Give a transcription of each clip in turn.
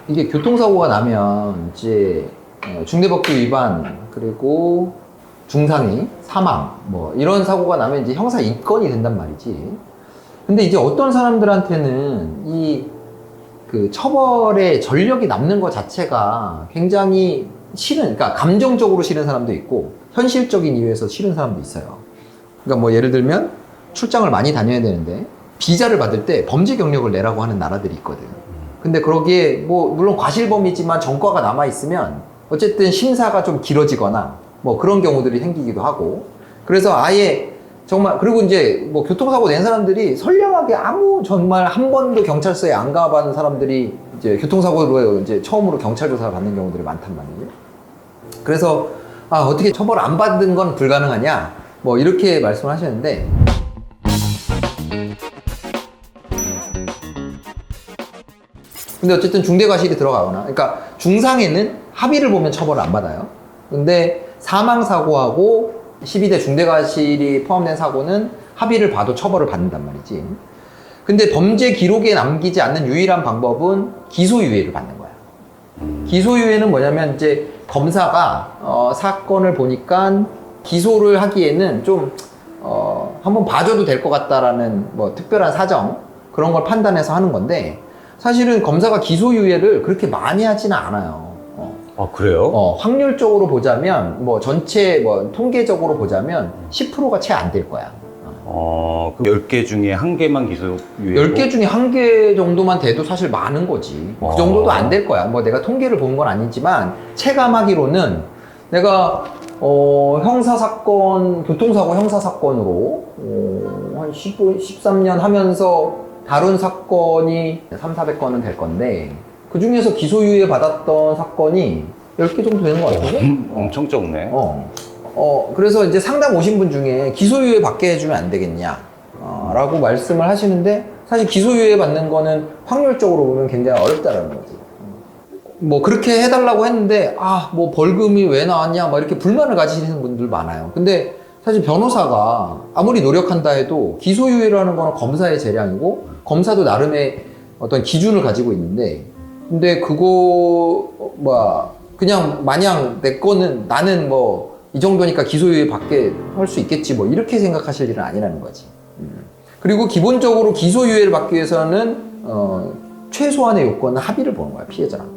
이게 교통사고가 나면 이제 중대법규 위반 그리고 중상해, 사망 뭐 이런 사고가 나면 이제 형사 입건이 된단 말이지. 근데 이제 어떤 사람들한테는 이 그 처벌의 전력이 남는 것 자체가 굉장히 싫은, 그러니까 감정적으로 싫은 사람도 있고 현실적인 이유에서 싫은 사람도 있어요. 그러니까 뭐 예를 들면 출장을 많이 다녀야 되는데 비자를 받을 때 범죄 경력을 내라고 하는 나라들이 있거든. 근데 그러기에 뭐 물론 과실범이지만 전과가 남아 있으면 어쨌든 심사가 좀 길어지거나 뭐 그런 경우들이 생기기도 하고, 그래서 아예 정말, 그리고 이제 뭐 교통사고 낸 사람들이 선량하게 정말 한 번도 경찰서에 안 가본 사람들이 이제 교통사고로 이제 처음으로 경찰 조사를 받는 경우들이 많단 말이에요. 그래서 어떻게 처벌 안 받은 건 불가능하냐 뭐 이렇게 말씀을 하셨는데, 근데 어쨌든 중대과실이 들어가거나, 그러니까 중상해는 합의를 보면 처벌을 안 받아요. 근데 사망사고하고 12대 중대과실이 포함된 사고는 합의를 봐도 처벌을 받는단 말이지. 근데 범죄 기록에 남기지 않는 유일한 방법은 기소유예를 받는 거야. 기소유예는 뭐냐면 이제 검사가 사건을 보니까 기소를 하기에는 좀 한번 봐줘도 될 것 같다라는 뭐 특별한 사정, 그런 걸 판단해서 하는 건데, 사실은 검사가 기소유예를 그렇게 많이 하지는 않아요. 아, 그래요? 확률적으로 보자면, 뭐 전체 뭐 통계적으로 보자면 10%가 채 안 될 거야. 그럼 10개 중에 1개만 기소유예고? 10개 중에 1개 정도만 돼도 사실 많은 거지. 그 정도도 안 될 거야. 뭐 내가 통계를 본 건 아니지만 체감하기로는 내가 형사사건, 교통사고 형사사건으로 한 13년 하면서 다룬 사건이 300~400건은 될 건데, 그 중에서 기소유예 받았던 사건이 10개 정도 되는 것 같은데? 엄청 적네. 그래서 이제 상담 오신 분 중에 기소유예 받게 해주면 안 되겠냐 라고 말씀을 하시는데, 사실 기소유예 받는 거는 확률적으로 보면 굉장히 어렵다라는 거지. 뭐 그렇게 해달라고 했는데 뭐 벌금이 왜 나왔냐 막 이렇게 불만을 가지시는 분들 많아요. 근데 사실 변호사가 아무리 노력한다 해도 기소유예라는 거는 검사의 재량이고, 검사도 나름의 어떤 기준을 가지고 있는데, 근데 그거 그냥 마냥 내 거는 나는 뭐 이 정도니까 기소유예 받게 할 수 있겠지 뭐 이렇게 생각하실 일은 아니라는 거지. 그리고 기본적으로 기소유예를 받기 위해서는 최소한의 요건은 합의를 보는 거야, 피해자랑.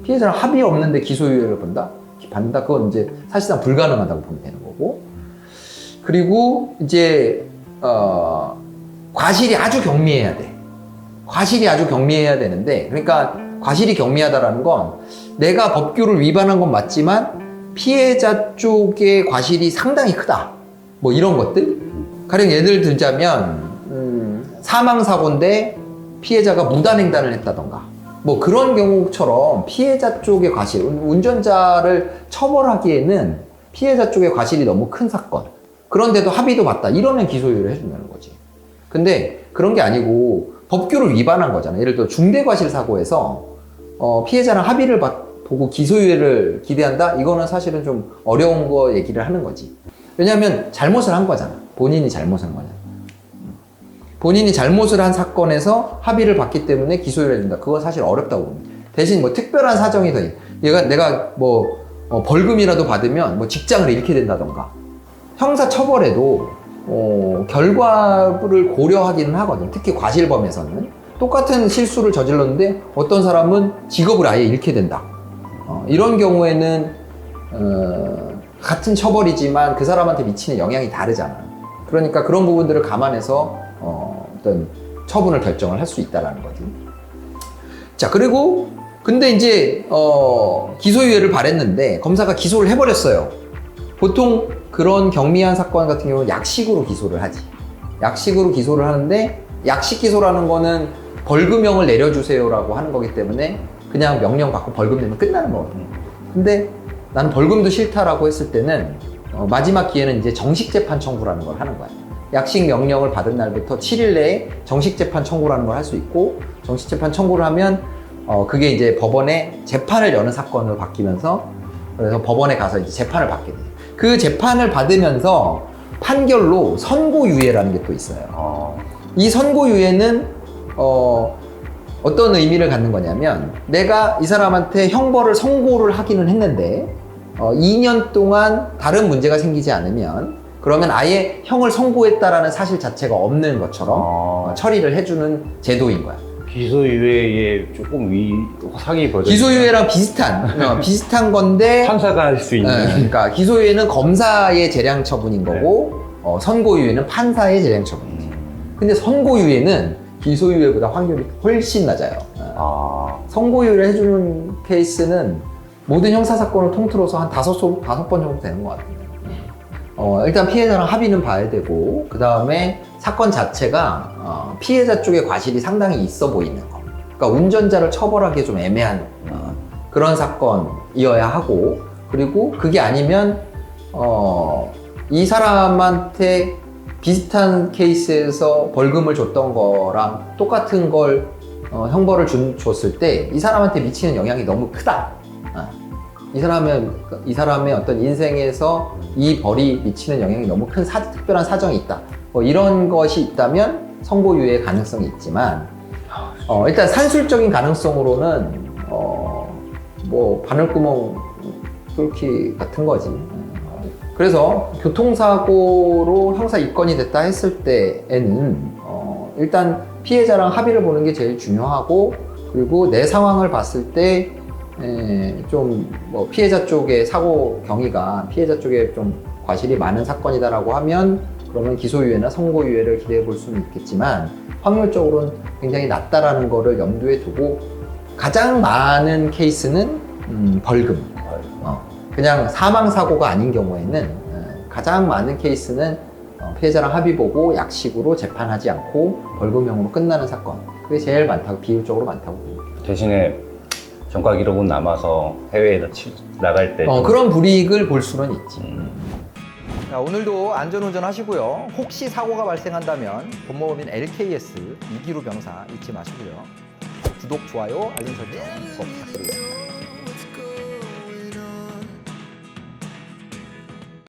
피해자랑 합의 없는데 기소유예를 받는다? 그건 이제 사실상 불가능하다고 보면 되는 거고. 그리고 이제 과실이 아주 경미해야 돼. 과실이 아주 경미해야 되는데, 그러니까 과실이 경미하다라는 건 내가 법규를 위반한 건 맞지만 피해자 쪽의 과실이 상당히 크다, 뭐 이런 것들. 가령 예를 들자면 사망사고인데 피해자가 무단횡단을 했다던가 뭐 그런 경우처럼 피해자 쪽의 과실, 운전자를 처벌하기에는 피해자 쪽의 과실이 너무 큰 사건, 그런데도 합의도 봤다 이러면 기소유예를 해준다는 거지. 근데 그런 게 아니고 법규를 위반한 거잖아. 예를 들어 중대과실 사고에서 피해자랑 합의를 보고 기소유예를 기대한다? 이거는 사실은 좀 어려운 거 얘기를 하는 거지. 왜냐하면 잘못을 한 거잖아. 본인이 잘못한 거잖아. 본인이 잘못을 한 사건에서 합의를 받기 때문에 기소유예를 해준다. 그건 사실 어렵다고 봅니다. 대신 뭐 특별한 사정이 더 내가 뭐 벌금이라도 받으면 뭐 직장을 잃게 된다던가, 형사 처벌에도 결과를 고려하기는 하거든. 특히 과실범에서는 똑같은 실수를 저질렀는데 어떤 사람은 직업을 아예 잃게 된다. 이런 경우에는 같은 처벌이지만 그 사람한테 미치는 영향이 다르잖아. 그러니까 그런 부분들을 감안해서 어떤 처분을 결정을 할 수 있다라는 거지. 자, 그리고 근데 이제 기소유예를 바랬는데 검사가 기소를 해버렸어요. 보통 그런 경미한 사건 같은 경우는 약식으로 기소를 하지. 약식으로 기소를 하는데, 약식 기소라는 거는 벌금형을 내려주세요라고 하는 거기 때문에 그냥 명령 받고 벌금 내면 끝나는 거거든요. 근데 나는 벌금도 싫다라고 했을 때는 마지막 기회는 이제 정식재판 청구라는 걸 하는 거야. 약식 명령을 받은 날부터 7일 내에 정식재판 청구라는 걸 할 수 있고, 정식재판 청구를 하면 그게 이제 법원에 재판을 여는 사건으로 바뀌면서, 그래서 법원에 가서 이제 재판을 받게 돼요. 그 재판을 받으면서 판결로 선고유예라는 게 또 있어요. 이 선고유예는 어떤 의미를 갖는 거냐면 내가 이 사람한테 형벌을 선고를 하기는 했는데 2년 동안 다른 문제가 생기지 않으면 그러면 아예 형을 선고했다라는 사실 자체가 없는 것처럼 처리를 해주는 제도인 거야. 기소유예에 조금 상위 버전. 기소유예랑 비슷한 건데 판사가 할 수 있는. 그러니까 기소유예는 검사의 재량 처분인 거고 선고유예는 판사의 재량 처분이지. 근데 선고유예는 기소유예보다 확률이 훨씬 낮아요. 선고유예를 해주는 케이스는 모든 형사사건을 통틀어서 한 5번 정도 되는 것 같아요. 일단 피해자랑 합의는 봐야 되고, 그 다음에 사건 자체가 피해자 쪽에 과실이 상당히 있어 보이는 거. 그러니까 운전자를 처벌하기 좀 애매한 그런 사건이어야 하고, 그리고 그게 아니면 이 사람한테 비슷한 케이스에서 벌금을 줬던 거랑 똑같은 걸 형벌을 줬을 때 이 사람한테 미치는 영향이 너무 크다. 이 사람의 어떤 인생에서 이 벌이 미치는 영향이 너무 큰 특별한 사정이 있다. 뭐 이런 것이 있다면 선고유예 가능성이 있지만 일단 산술적인 가능성으로는 뭐 바늘구멍 뚫기 같은 거지. 그래서 교통사고로 형사 입건이 됐다 했을 때에는 일단 피해자랑 합의를 보는 게 제일 중요하고, 그리고 내 상황을 봤을 때 좀 뭐 피해자 쪽의 사고 경위가 피해자 쪽에 좀 과실이 많은 사건이다라고 하면 그러면 기소유예나 선고유예를 기대해 볼 수는 있겠지만 확률적으로는 굉장히 낮다라는 거를 염두에 두고 가장 많은 케이스는 벌금. 그냥 사망사고가 아닌 경우에는 가장 많은 케이스는 피해자랑 합의 보고 약식으로 재판하지 않고 벌금형으로 끝나는 사건. 그게 제일 많다고, 비율적으로 많다고 봅니다. 대신에 전과 기록은 남아서 해외에 나갈 때 그런 불이익을 볼 수는 있지. 자, 오늘도 안전운전 하시고요. 혹시 사고가 발생한다면 본모법인 LKS 이기루 병사 잊지 마시고요. 구독, 좋아요, 알림 설정 꼭